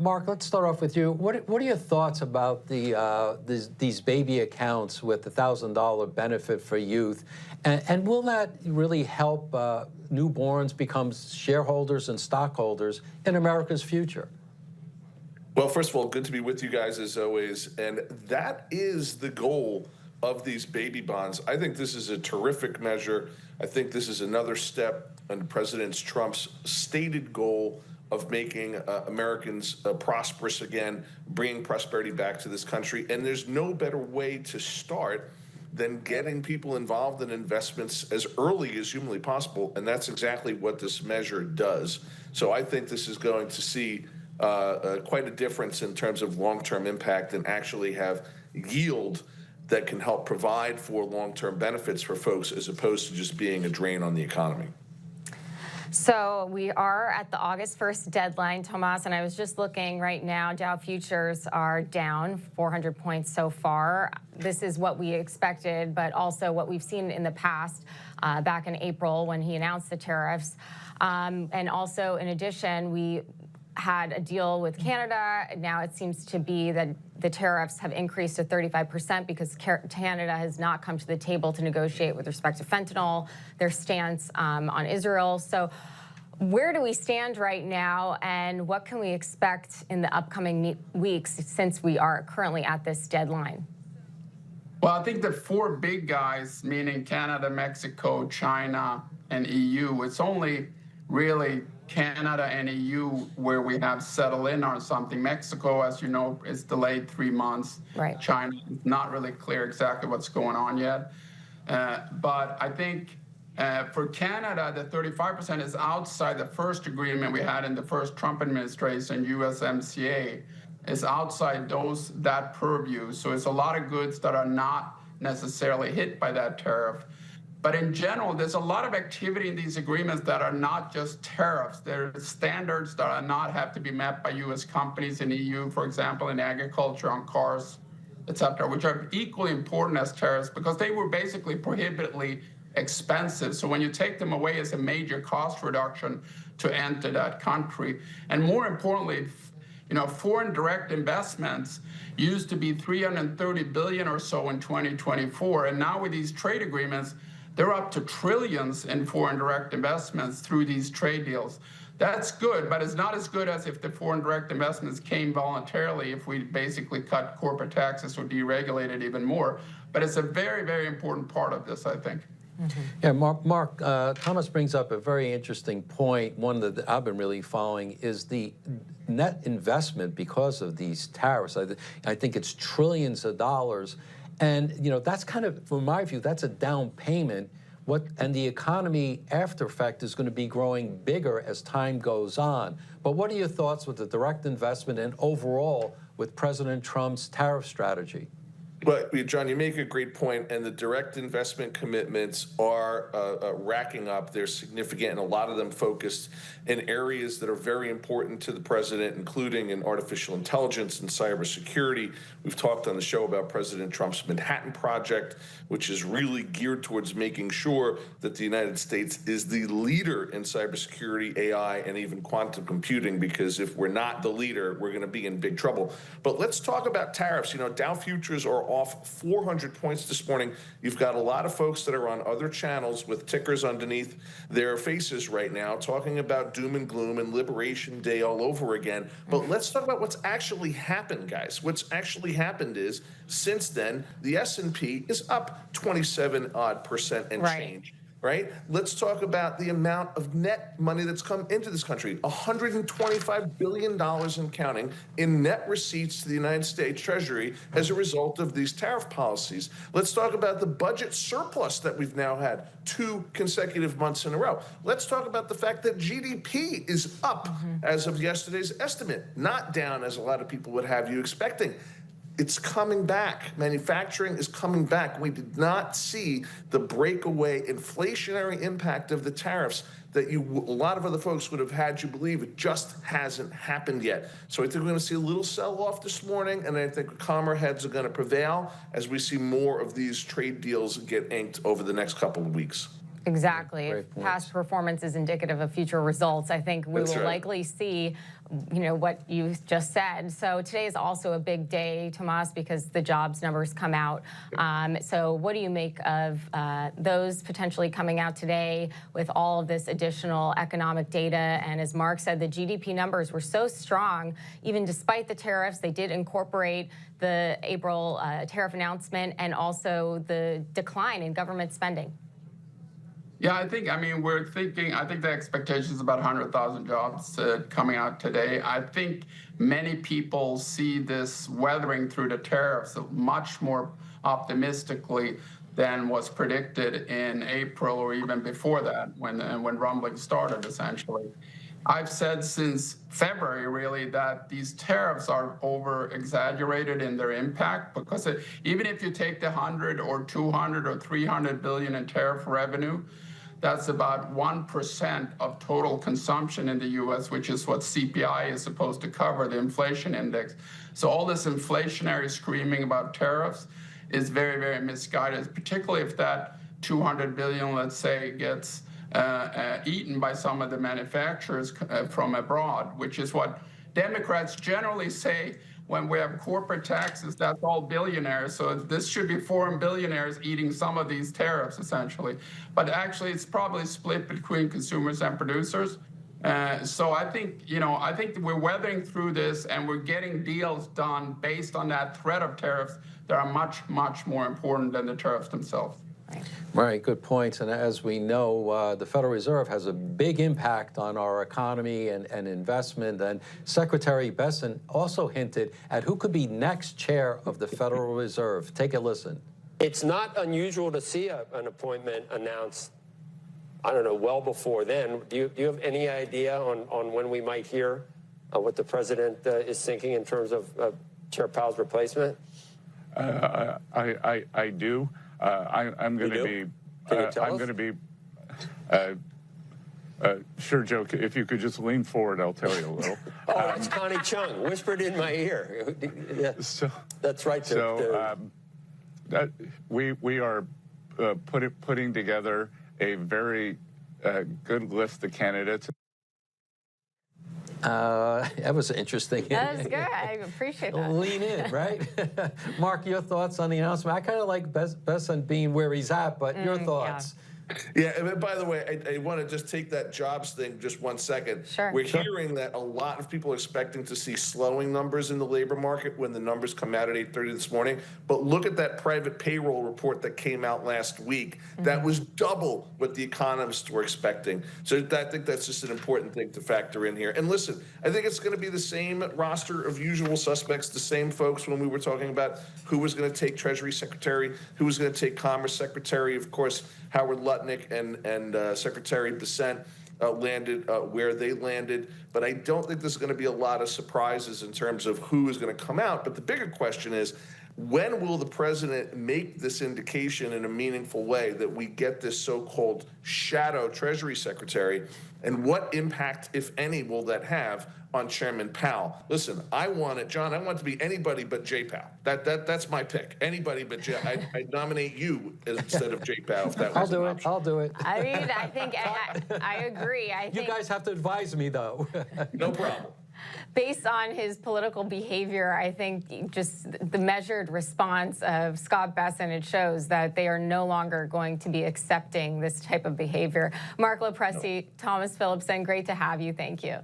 Marc, let's start off with you. What are your thoughts about these baby accounts with the $1,000 benefit for youth? And will that really help newborns become shareholders and stockholders in America's future? Well, first of all, good to be with you guys as always. And that is the goal of these baby bonds. I think this is a terrific measure. I think this is another step on President Trump's stated goal of making Americans prosperous again, bringing prosperity back to this country. And there's no better way to start than getting people involved in investments as early as humanly possible. And that's exactly what this measure does. So I think this is going to see quite a difference in terms of long-term impact and actually have yield that can help provide for long-term benefits for folks as opposed to just being a drain on the economy. So we are at the August 1st deadline, Tomas, and I was just looking right now. Dow futures are down 400 points so far. This is what we expected, but also what we've seen in the past back in April when he announced the tariffs. And also, in addition, we had a deal with Canada. Now it seems to be that the tariffs have increased to 35% because Canada has not come to the table to negotiate with respect to fentanyl, their stance on Israel. So where do we stand right now, and what can we expect in the upcoming weeks since we are currently at this deadline? Well, I think the four big guys, meaning Canada, Mexico, China, and EU, it's only really Canada and EU where we have settled in on something. Mexico, as you know, is delayed 3 months. Right. China, not really clear exactly what's going on yet. But I think for Canada, the 35% is outside the first agreement we had in the first Trump administration, USMCA. It's outside that purview. So it's a lot of goods that are not necessarily hit by that tariff. But in general, there's a lot of activity in these agreements that are not just tariffs. There are standards that are not have to be met by U.S. companies in EU, for example, in agriculture, on cars, et cetera, which are equally important as tariffs because they were basically prohibitively expensive. So when you take them away, it's a major cost reduction to enter that country. And more importantly, foreign direct investments used to be $330 billion or so in 2024. And now with these trade agreements, they're up to trillions in foreign direct investments through these trade deals. That's good, but it's not as good as if the foreign direct investments came voluntarily, if we basically cut corporate taxes or deregulated even more. But it's a very, very important part of this, I think. Mm-hmm. Yeah, Marc, Thomas brings up a very interesting point. One that I've been really following is the net investment because of these tariffs. I think it's trillions of dollars. And, that's kind of, from my view, that's a down payment. And the economy after effect is going to be growing bigger as time goes on. But what are your thoughts with the direct investment and overall with President Trump's tariff strategy? Well, John, you make a great point, and the direct investment commitments are racking up. They're significant, and a lot of them focused in areas that are very important to the president, including in artificial intelligence and cybersecurity. We've talked on the show about President Trump's Manhattan Project, which is really geared towards making sure that the United States is the leader in cybersecurity, AI, and even quantum computing, because if we're not the leader, we're going to be in big trouble. But let's talk about tariffs. Dow futures are off 400 points this morning. You've got a lot of folks that are on other channels with tickers underneath their faces right now talking about doom and gloom and Liberation Day all over again. But let's talk about what's actually happened, guys. What's actually happened is, since then, the S&P is up 27% and change. Right? Let's talk about the amount of net money that's come into this country. $125 billion and counting in net receipts to the United States Treasury as a result of these tariff policies. Let's talk about the budget surplus that we've now had 2 consecutive months in a row. Let's talk about the fact that GDP is up as of yesterday's estimate, not down as a lot of people would have you expecting. It's coming back. Manufacturing is coming back. We did not see the breakaway inflationary impact of the tariffs that a lot of other folks would have had you believe. It just hasn't happened yet. So I think we're going to see a little sell-off this morning, and I think calmer heads are going to prevail as we see more of these trade deals get inked over the next couple of weeks. Exactly. Great If points. past performance is indicative of future results, I think we That's will right. likely see, what you just said. So today is also a big day, Tomas, because the jobs numbers come out. So what do you make of those potentially coming out today with all of this additional economic data? And as Marc said, the GDP numbers were so strong, even despite the tariffs. They did incorporate the April tariff announcement and also the decline in government spending. Yeah, I think the expectation is about 100,000 jobs coming out today. I think many people see this weathering through the tariffs much more optimistically than was predicted in April or even before that when rumbling started, essentially. I've said since February, really, that these tariffs are over-exaggerated in their impact because even if you take the 100 or 200 or 300 billion in tariff revenue, that's about 1% of total consumption in the U.S., which is what CPI is supposed to cover, the inflation index. So all this inflationary screaming about tariffs is very, very misguided, particularly if that 200 billion, let's say, gets eaten by some of the manufacturers from abroad, which is what Democrats generally say when we have corporate taxes. That's all billionaires. So this should be foreign billionaires eating some of these tariffs, essentially. But actually, it's probably split between consumers and producers. So I think we're weathering through this, and we're getting deals done based on that threat of tariffs that are much, much more important than the tariffs themselves. Right, good points. And as we know, the Federal Reserve has a big impact on our economy and investment. And Secretary Bessent also hinted at who could be next chair of the Federal Reserve. Take a listen. It's not unusual to see an appointment announced, I don't know, well before then. Do you have any idea on when we might hear what the president is thinking in terms of Chair Powell's replacement? I do. I'm going to be. Can you tell us? I'm going to be. Sure, Joe. If you could just lean forward, I'll tell you a little. Oh, it's Connie Chung whispered in my ear. Yeah, So that's right. we are putting together a very good list of candidates. That was interesting. That was good. I appreciate that. Lean in, right? Marc, your thoughts on the announcement? I kind of like Bessent being where he's at, but your thoughts? Yeah, and by the way, I want to just take that jobs thing just 1 second. Sure. We're hearing that a lot of people are expecting to see slowing numbers in the labor market when the numbers come out at 8:30 this morning. But look at that private payroll report that came out last week. That was double what the economists were expecting. So I think that's just an important thing to factor in here. And listen, I think it's going to be the same roster of usual suspects, the same folks when we were talking about who was going to take Treasury Secretary, who was going to take Commerce Secretary. Of course, Howard Lutnick and Secretary Bessent landed where they landed. But I don't think there's going to be a lot of surprises in terms of who is going to come out. But the bigger question is, when will the president make this indication in a meaningful way that we get this so-called shadow Treasury Secretary? And what impact, if any, will that have on Chairman Powell? Listen, I want it, John. I want it to be anybody but Jay Powell. That's my pick. Anybody but Jay. I'd nominate you instead of Jay Powell if that was an option. I'll do it. I mean, I think I agree. You guys have to advise me, though. No problem. Based on his political behavior, I think just the measured response of Scott Bessent, it shows that they are no longer going to be accepting this type of behavior. Marc LoPresti, Thomas Phillipson, great to have you. Thank you.